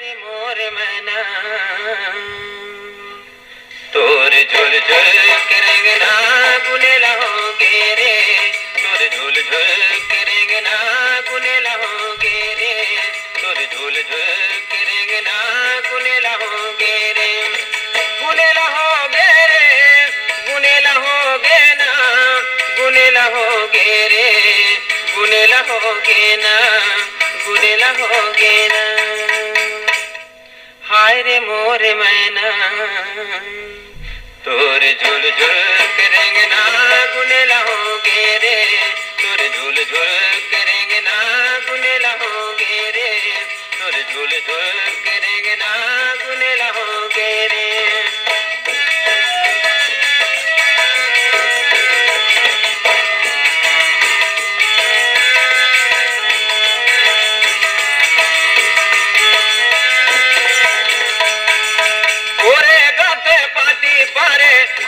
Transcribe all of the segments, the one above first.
रे मोर मैना तोर झुल झुल करेंगे ना गुने लहोगे रे तोर झुल झुल करेंगे ना गुने लहोगे रे तोर झुल झुल करेंगे ना गुने लहोगे रे गुने लहोगे रे गुने लहोगे ना गुने लहोगे रे गुने लहोगे ना गुने लहोगे ना। हाय रे मोर मैना तोर झुल झुल करेंगे ना गुने लहोगे रे तोर झुल झुल करेंगे ना गुने लहोगे रे तोर झुल झुल करेंगे ना गुने लहोगे रे।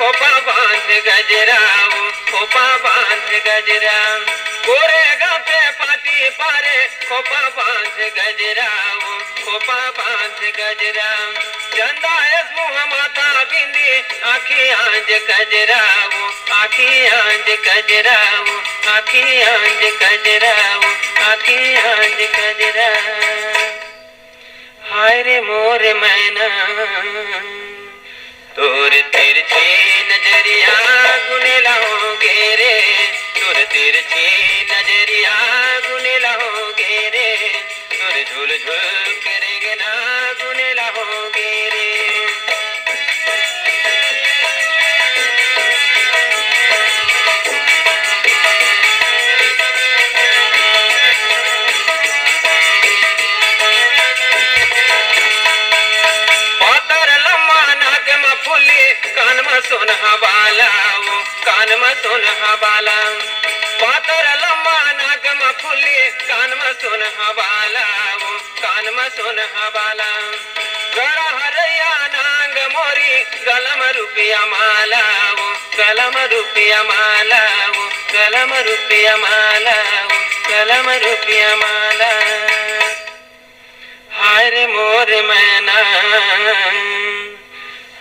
खोपा बांध गजराओ खोपा बांध गजरा गोरे गाते पाती पारे खोपा बांध गजराओ खोपा बांध गजरा चंदा मुँह माथा बिंदी आखी आंज गजराओ आखी आंज गजराओ आखी आंज गजराओ आखी आंज गजरा। हाय रे मोर मैना तोर तिरछी नजरिया गुने लहोगे रे तोर तिरछी नजरिया गुने लहोगे रे तोर झुल झुल करेंगे ना गुने लहोगे रे। कान में सुन हवाला वो कान में सुन हवाला पातर लम्बा नाक में फुली कान में सुन हवाला वो कान में सुन हवाला गड़ा हरैया नांग मोरी गलम रुपया माला वो गलम रुपया माला वो गलम रुपया माला वो गलम रुपया माला। हाय रे मोर मैना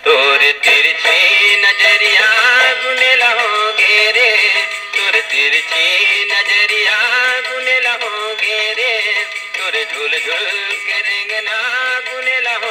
तोर तिरछी नजरिया गुने लहोगे रे तोर तिरछी नजरिया गुने लहोगे रे तोर झुल झुल करेंगे ना गुने लहोगे।